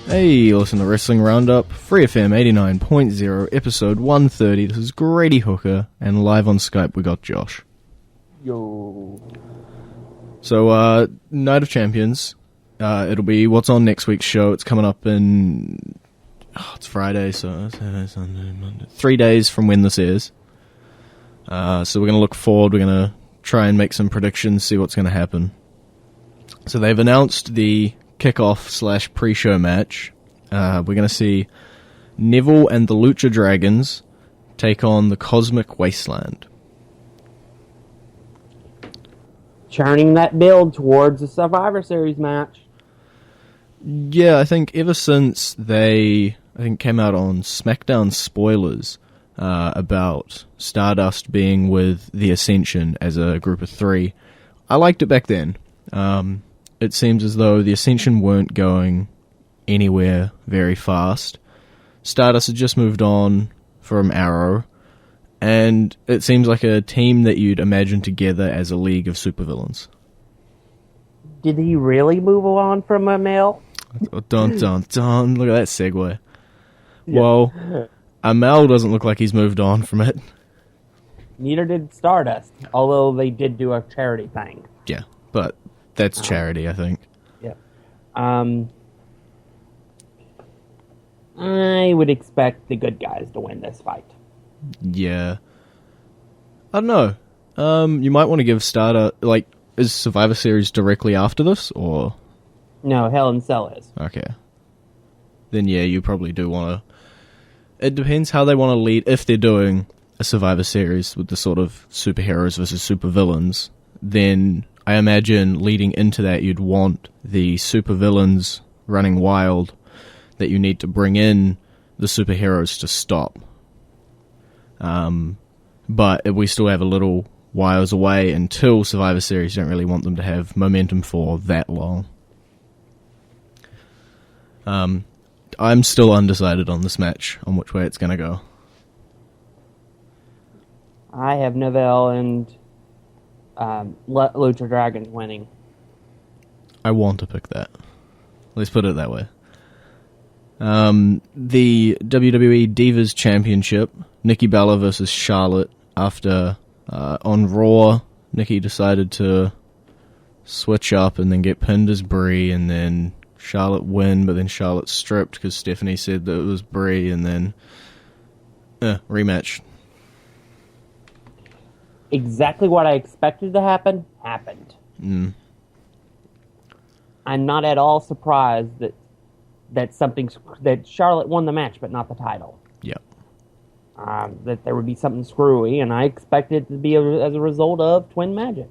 Hey, you listen to Wrestling Roundup, FreeFM 89.0, episode 130. This is Grady Hooker, and live on Skype we got Josh. Yo. So, Night of Champions. It'll be what's on next week's show. It's coming up in... it's Friday, so Saturday, Sunday, Monday. 3 days from when this is. So we're going to look forward. We're going to try and make some predictions, see what's going to happen. So they've announced the kickoff / pre-show match. We're going to see Neville and the Lucha Dragons take on the Cosmic Wasteland. Churning that build towards a Survivor Series match. Yeah, I think ever since they came out on SmackDown spoilers about Stardust being with the Ascension as a group of three, I liked it back then. It seems as though the Ascension weren't going anywhere very fast. Stardust had just moved on from Arrow, and it seems like a team that you'd imagine together as a league of supervillains. Did he really move on from a male? Dun dun dun, look at that segue. Yeah. Well, Amel doesn't look like he's moved on from it. Neither did Stardust, although they did do a charity thing. Yeah, but that's charity, I think. Yeah. I would expect the good guys to win this fight. Yeah. I don't know. You might want to give Stardust... is Survivor Series directly after this, or...? No, Hell in Cell is. Okay. Then yeah, you probably do want to... It depends how they want to lead. If they're doing a Survivor Series with the sort of superheroes versus supervillains, then I imagine leading into that you'd want the supervillains running wild, that you need to bring in the superheroes to stop. But we still have a little whiles away until Survivor Series. You don't really want them to have momentum for that long. I'm still undecided on this match, on which way it's going to go. I have Neville and Lucha Dragons winning. I want to pick that. Let's put it that way. The WWE Divas Championship, Nikki Bella versus Charlotte. After on Raw, Nikki decided to switch up and then get pinned as Brie, and then Charlotte win, but then Charlotte stripped because Stephanie said that it was Brie, and then rematch. Exactly what I expected to happen happened. I'm not at all surprised that Charlotte won the match, but not the title. Yep. That there would be something screwy, and I expected it to be as a result of Twin Magic.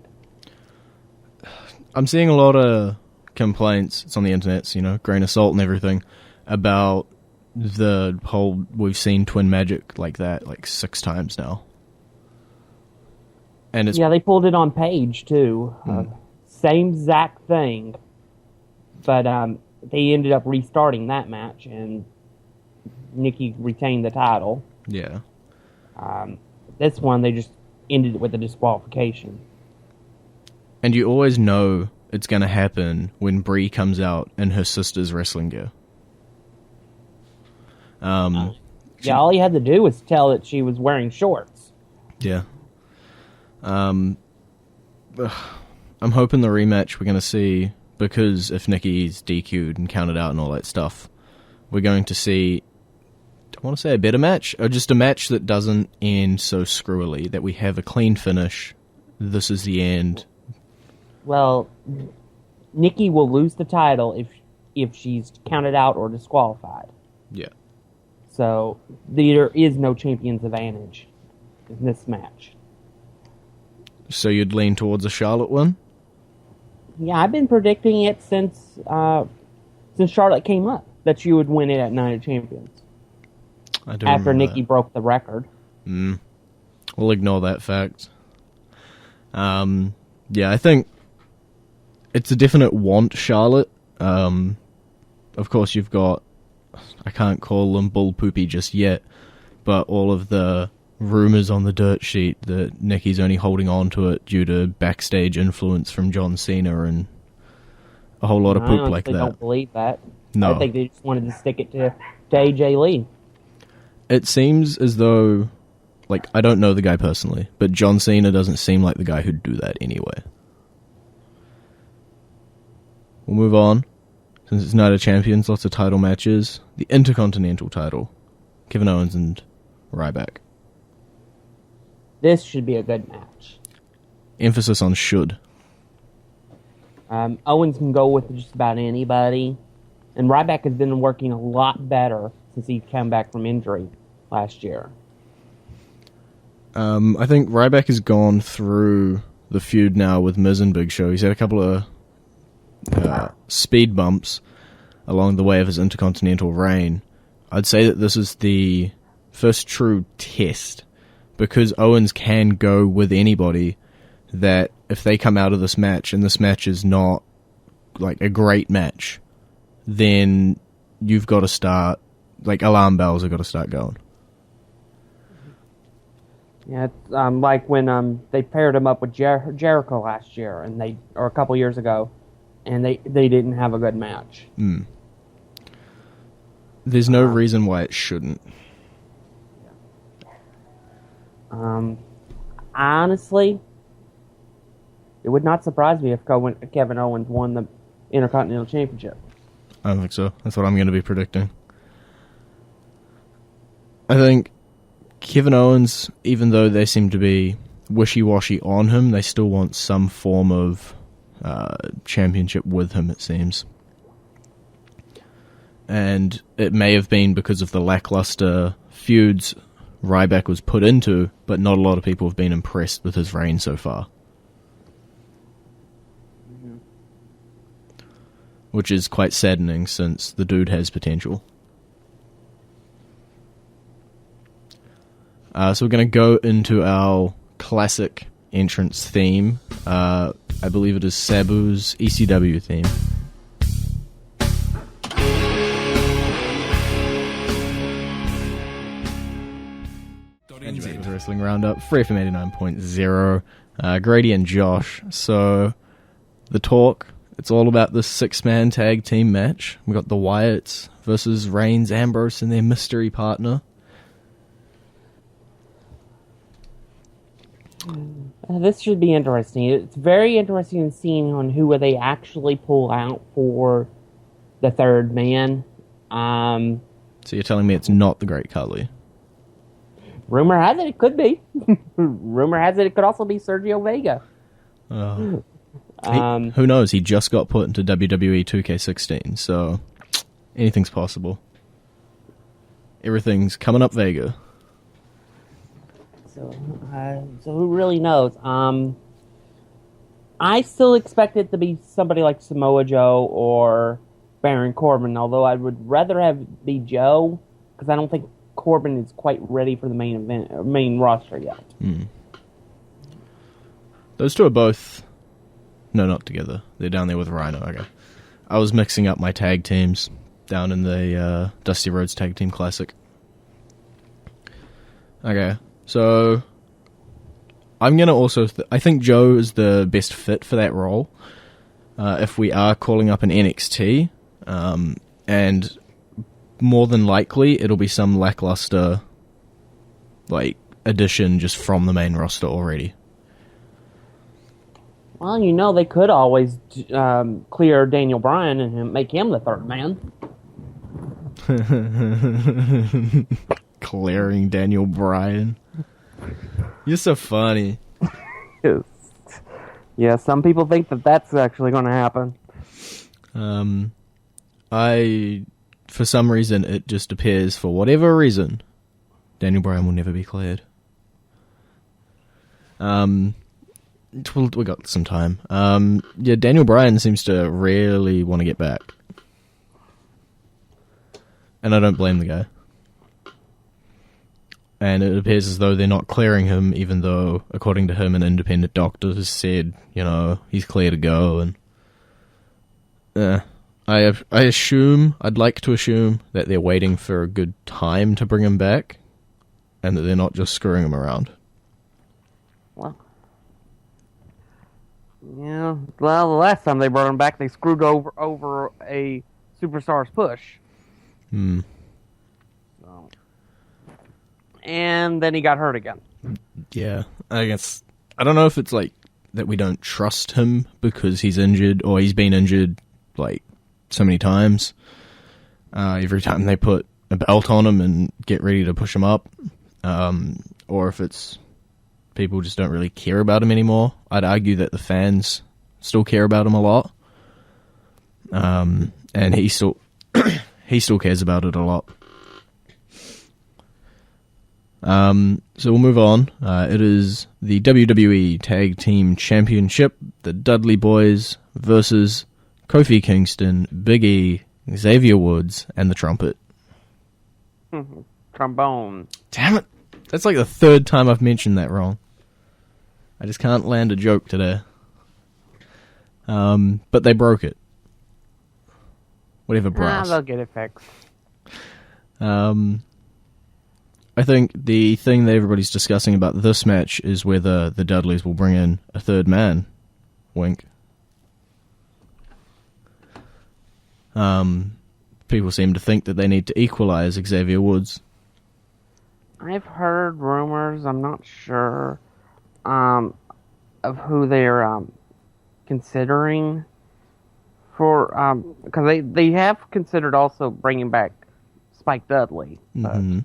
I'm seeing a lot of complaints, it's on the internet, grain of salt and everything, about the whole, we've seen Twin Magic like that 6 times now. And it's... Yeah, they pulled it on Page, too. Same exact thing. But they ended up restarting that match, and Nikki retained the title. Yeah. This one, they just ended it with a disqualification. And you always know it's going to happen when Brie comes out in her sister's wrestling gear. Yeah, all you had to do was tell that she was wearing shorts. Yeah. I'm hoping the rematch we're going to see, because if Nikki's DQ'd and counted out and all that stuff, we're going to see, I want to say a better match, or just a match that doesn't end so screwily, that we have a clean finish, this is the end. Well, Nikki will lose the title if she's counted out or disqualified. Yeah. So there is no champion's advantage in this match. So you'd lean towards a Charlotte win? Yeah, I've been predicting it since Charlotte came up, that she would win it at Night of Champions. I do after remember Nikki that. broke the record. We'll ignore that fact. Yeah, I think it's a definite want, Charlotte. Of course, you've got, I can't call them bull poopy just yet, but all of the rumors on the dirt sheet that Nikki's only holding on to it due to backstage influence from John Cena and a whole lot of poop like that. I don't believe that. No. I think they just wanted to stick it to AJ Lee. It seems as though, like, I don't know the guy personally, but John Cena doesn't seem like the guy who'd do that anyway. We'll move on. Since it's Night of Champions, lots of title matches. The Intercontinental title. Kevin Owens and Ryback. This should be a good match. Emphasis on should. Owens can go with just about anybody. And Ryback has been working a lot better since he came back from injury last year. I think Ryback has gone through the feud now with Miz and Big Show. He's had a couple of speed bumps along the way of his Intercontinental reign. I'd say that this is the first true test, because Owens can go with anybody, that if they come out of this match and this match is not like a great match, then you've got to start, like, alarm bells have got to start going. Yeah, it's like when they paired him up with Jericho last year, or a couple years ago, and they didn't have a good match. There's no reason why it shouldn't. Honestly, it would not surprise me if Kevin Owens won the Intercontinental Championship. I don't think so. That's what I'm going to be predicting. I think Kevin Owens, even though they seem to be wishy-washy on him, they still want some form of championship with him, it seems. And it may have been because of the lackluster feuds Ryback was put into, but not a lot of people have been impressed with his reign so far. Which is quite saddening, since the dude has potential. So we're going to go into our classic entrance theme. I believe it is Sabu's ECW theme. Wrestling Roundup, FreeFM 89.0, Grady and Josh. So, the talk, it's all about this 6-man tag team match. We got the Wyatts versus Reigns, Ambrose, and their mystery partner. This should be interesting. It's very interesting in seeing on who they actually pull out for the third man. So you're telling me it's not the Great Khali? Rumor has it could be. Rumor has it could also be Sergio Vega. Who knows? He just got put into WWE 2K16, so anything's possible. Everything's coming up Vega. So who really knows? I still expect it to be somebody like Samoa Joe or Baron Corbin, although I would rather have it be Joe, because I don't think Corbin is quite ready for the main roster yet. Those two are both... No, not together. They're down there with Rhino. Okay. I was mixing up my tag teams down in the Dusty Rhodes Tag Team Classic. Okay, so I'm going to also... I think Joe is the best fit for that role. If we are calling up an NXT, and more than likely it'll be some lackluster addition just from the main roster already. Well, they could always clear Daniel Bryan and make him the third man. Clearing Daniel Bryan. You're so funny. Yeah, some people think that that's actually going to happen. For some reason, it just appears, for whatever reason, Daniel Bryan will never be cleared. We got some time. Daniel Bryan seems to really want to get back. And I don't blame the guy. And it appears as though they're not clearing him, even though, according to him, an independent doctor has said, he's clear to go. And I'd like to assume that they're waiting for a good time to bring him back, and that they're not just screwing him around. Well, yeah. Well, the last time they brought him back, they screwed over a Superstars push. Hmm. So. And then he got hurt again. Yeah, I guess I don't know if it's like that we don't trust him because he's injured or he's been injured like so many times. Every time they put a belt on him and get ready to push him up, or if it's people just don't really care about him anymore. I'd argue that the fans still care about him a lot, and he still he still cares about it a lot. So we'll move on. It is the WWE Tag Team Championship, the Dudley Boys versus Kofi Kingston, Big E, Xavier Woods, and the Trumpet. Trombone. Damn it! That's like the third time I've mentioned that wrong. I just can't land a joke today. But they broke it. Whatever, brass. They'll get it fixed. I think the thing that everybody's discussing about this match is whether the Dudleys will bring in a third man. Wink. People seem to think that they need to equalize Xavier Woods. I've heard rumors, I'm not sure, of who they're considering for, because they have considered also bringing back Spike Dudley. But,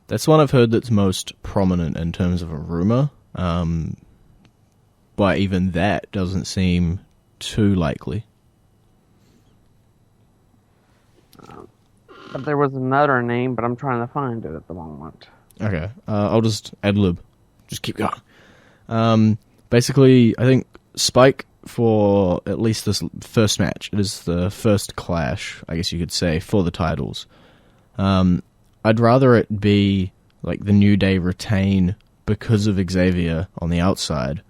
that's one I've heard that's most prominent in terms of a rumor, but even that doesn't seem too likely. But there was another name, but I'm trying to find it at the moment. Okay, I'll just ad-lib. Just keep going. Basically, I think Spike, for at least this first match, it is the first clash, I guess you could say, for the titles. I'd rather it be like the New Day retain because of Xavier on the outside,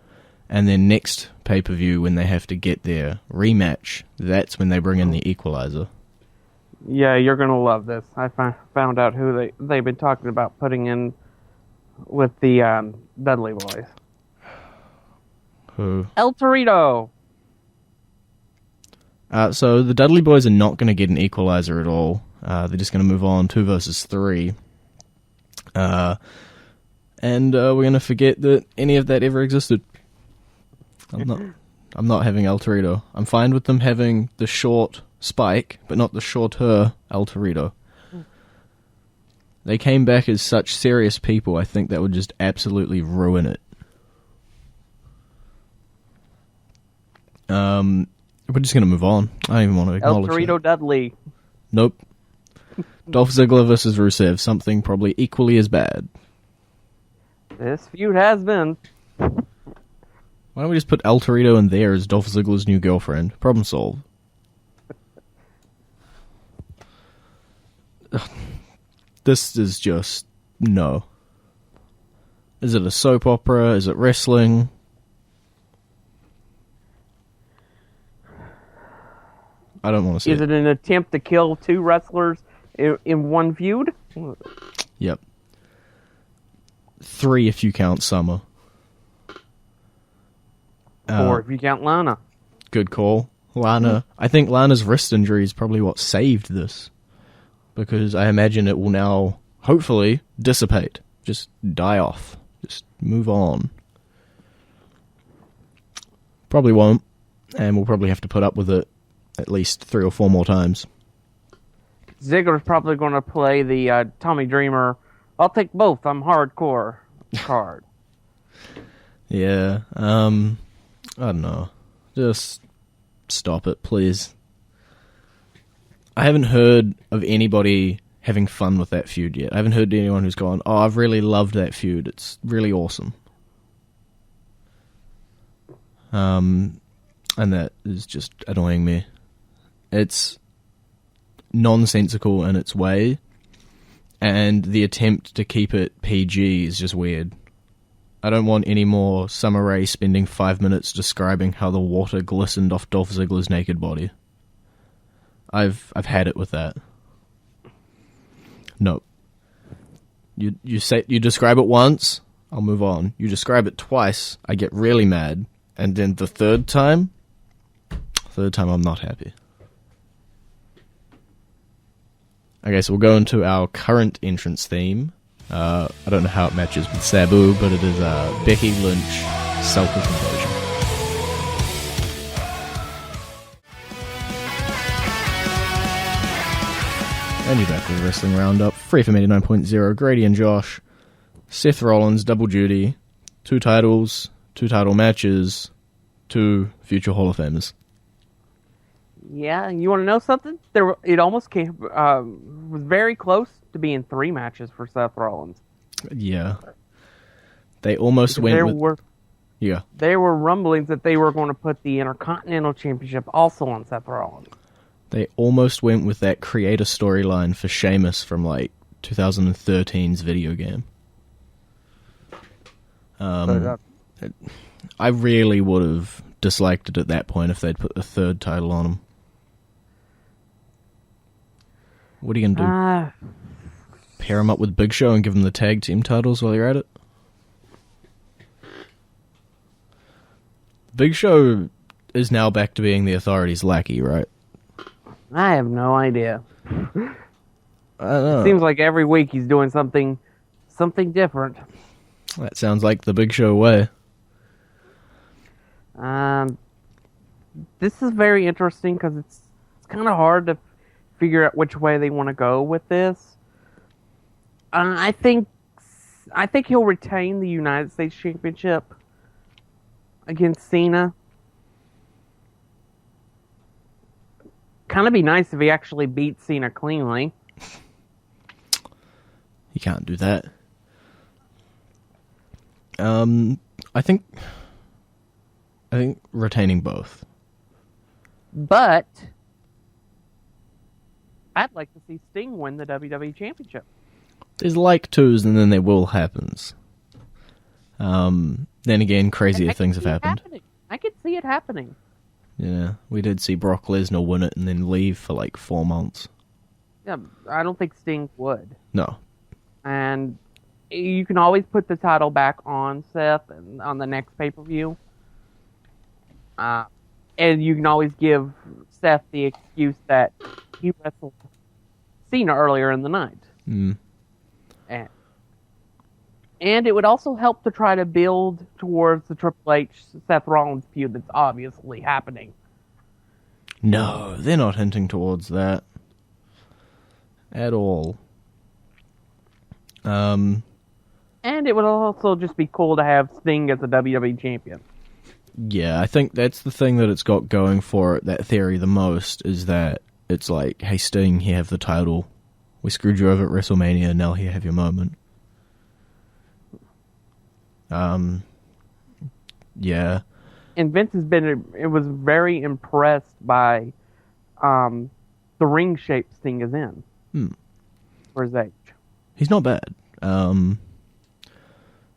and then next pay-per-view when they have to get their rematch, that's when they bring in the equalizer. Yeah, you're gonna love this. I found out who they've been talking about putting in with the Dudley Boys. Who? El Torito. So the Dudley Boys are not going to get an equalizer at all. They're just going to move on 2 versus 3. And we're going to forget that any of that ever existed. I'm not having El Torito. I'm fine with them having the short Spike, but not the shorter El Torito. They came back as such serious people, I think that would just absolutely ruin it. We're just going to move on. I don't even want to acknowledge El Torito that. Dudley. Nope. Dolph Ziggler versus Rusev, something probably equally as bad. This feud has been. Why don't we just put El Torito in there as Dolph Ziggler's new girlfriend? Problem solved. This is just... no. Is it a soap opera? Is it wrestling? I don't want to see Is it an attempt to kill 2 wrestlers in one feud? Yep. 3 if you count Summer. 4 if you count Lana. Good call. Lana. I think Lana's wrist injury is probably what saved this. Because I imagine it will now, hopefully, dissipate. Just die off. Just move on. Probably won't. And we'll probably have to put up with it at least 3 or 4 more times. Ziggler's probably going to play the Tommy Dreamer, I'll take both, I'm hardcore card. Yeah, I don't know. Just stop it, please. I haven't heard of anybody having fun with that feud yet. I haven't heard anyone who's gone, oh, I've really loved that feud. It's really awesome. And that is just annoying me. It's nonsensical in its way, and the attempt to keep it PG is just weird. I don't want any more Summer Rae spending 5 minutes describing how the water glistened off Dolph Ziggler's naked body. I've had it with that. No. You describe it once, I'll move on. You describe it twice, I get really mad, and then the third time I'm not happy. Okay, so we'll go into our current entrance theme. I don't know how it matches with Sabu, but it is Becky Lynch, Self-Composure. And you're back with Wrestling Roundup, FreeFM 89.0, Grady and Josh, Seth Rollins, double duty, 2 titles, 2 title matches, 2 future Hall of Famers. Yeah, you want to know something? It almost came, was very close to being 3 matches for Seth Rollins. Yeah. They almost went with... Yeah. There were rumblings that they were going to put the Intercontinental Championship also on Seth Rollins. They almost went with that creator storyline for Sheamus from, 2013's video game. I really would have disliked it at that point if they'd put a 3rd title on him. What are you going to do? Pair him up with Big Show and give him the tag team titles while you're at it? Big Show is now back to being the Authority's lackey, right? I have no idea. I don't know. It seems like every week he's doing something different. That sounds like the Big Show way. This is very interesting because it's kind of hard to figure out which way they want to go with this. I think he'll retain the United States Championship against Cena. Kind of be nice if he actually beat Cena cleanly. He can't do that. I think retaining both. But I'd like to see Sting win the WWE Championship. There's twos, and then there will happens. Then again, crazier things have happened. I could see it happening. Yeah, we did see Brock Lesnar win it and then leave for 4 months. Yeah, I don't think Sting would. No. And you can always put the title back on Seth and on the next pay-per-view. And you can always give Seth the excuse that he wrestled Cena earlier in the night. Mm. And it would also help to try to build towards the Triple H Seth Rollins feud that's obviously happening. No, they're not hinting towards that at all. And it would also just be cool to have Sting as a WWE champion. Yeah, I think that's the thing that it's got going for it, that theory the most, is that it's like, hey Sting, here have the title. We screwed you over at WrestleMania, now here have your moment. Yeah. And Vince was very impressed by the ring shape Sting is in for his age. He's not bad.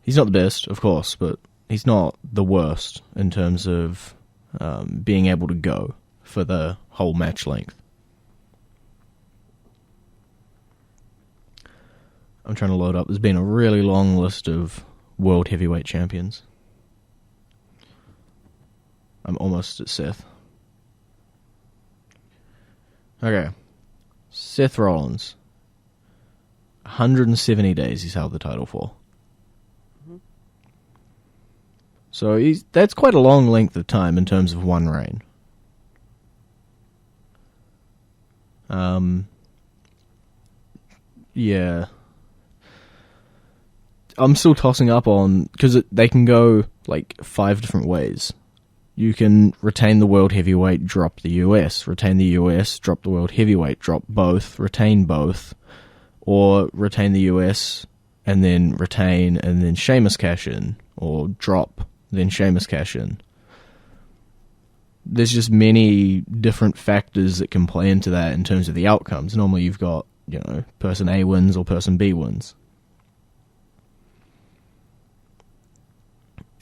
He's not the best, of course, but he's not the worst in terms of being able to go for the whole match length. I'm trying to load up. There's been a really long list of World Heavyweight Champions. I'm almost at Seth. Okay. Seth Rollins. 170 days he's held the title for. Mm-hmm. So that's quite a long length of time in terms of one reign. Yeah. I'm still tossing up on, because they can go 5 different ways. You can retain the World Heavyweight, drop the US. Retain the US, drop the World Heavyweight, drop both, retain both. Or retain the US, and then retain, and then Sheamus cash in. Or drop, then Sheamus cash in. There's just many different factors that can play into that in terms of the outcomes. Normally you've got, person A wins or person B wins.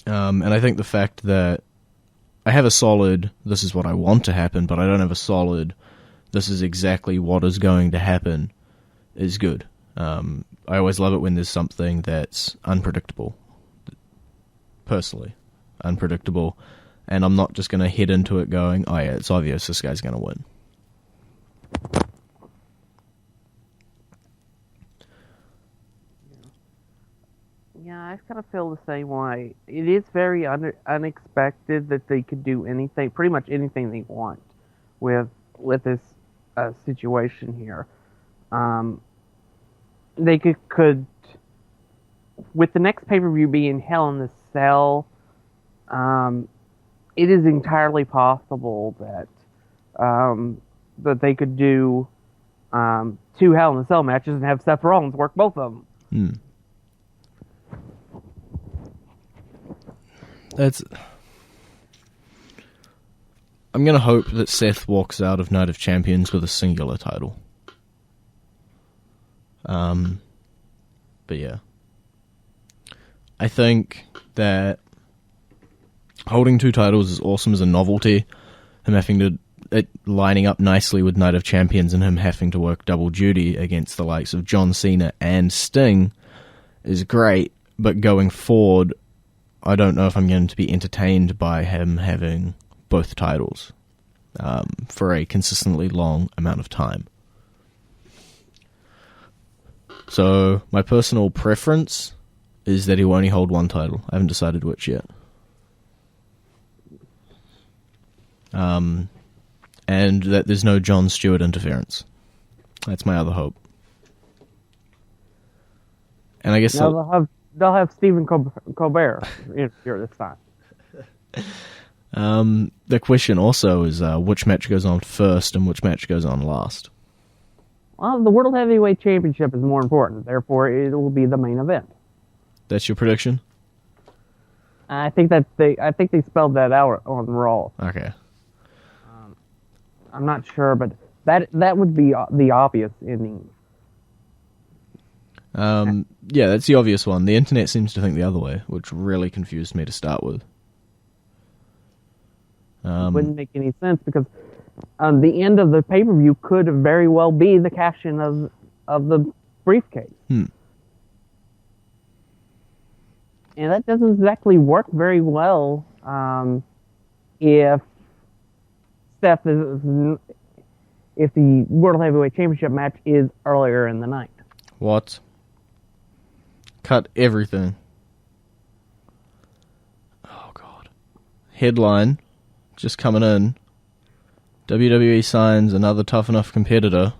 And I think the fact that I have a solid, this is what I want to happen, but I don't have a solid, this is exactly what is going to happen, is good. I always love it when there's something that's unpredictable. Personally. Unpredictable. And I'm not just going to head into it going, oh yeah, it's obvious this guy's going to win. kind of feel the same way. It is very unexpected that they could do anything, pretty much anything they want with this situation here. They could with the next pay-per-view being Hell in the Cell, it is entirely possible that that they could do 2 Hell in the Cell matches and have Seth Rollins work both of them. I'm going to hope that Seth walks out of Night of Champions with a singular title. But yeah. I think that holding 2 titles is awesome as a novelty. Him having to... it lining up nicely with Night of Champions and him having to work double duty against the likes of John Cena and Sting is great, but going forward, I don't know if I'm going to be entertained by him having both titles for a consistently long amount of time. So, my personal preference is that he will only hold 1 title. I haven't decided which yet. And that there's no Jon Stewart interference. That's my other hope. And I guess they'll have Stephen Colbert interfere this time. The question also is which match goes on first and which match goes on last. Well, the World Heavyweight Championship is more important. Therefore, it will be the main event. That's your prediction? I think they spelled that out on Raw. Okay. I'm not sure, but that would be the obvious ending. Yeah, that's the obvious one. The internet seems to think the other way, which really confused me to start with. It wouldn't make any sense because the end of the pay-per-view could very well be the cash-in of the briefcase. And that doesn't exactly work very well if the World Heavyweight Championship match is earlier in the night. What? Cut everything. Oh, God. Headline, just coming in. WWE signs another Tough Enough competitor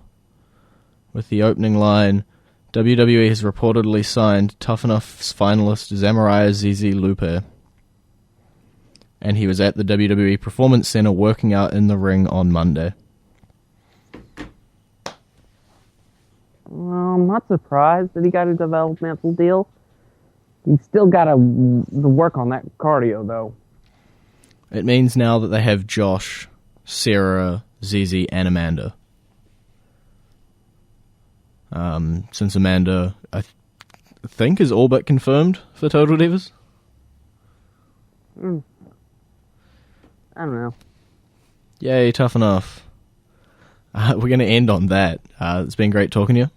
with the opening line, WWE has reportedly signed Tough Enough's finalist Zamariah ZZ Lupe. And he was at the WWE Performance Center working out in the ring on Monday. Well, I'm not surprised that he got a developmental deal. He's still got to work on that cardio, though. It means now that they have Josh, Sarah, ZZ, and Amanda. Since Amanda, I think, is all but confirmed for Total Divas. I don't know. Yay, Tough Enough. We're going to end on that. It's been great talking to you.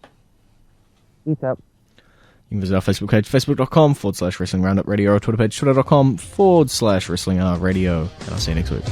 Peace out. You can visit our Facebook page, facebook.com/Wrestling Roundup Radio, or Twitter page, twitter.com/Wrestling Radio. And I'll see you next week.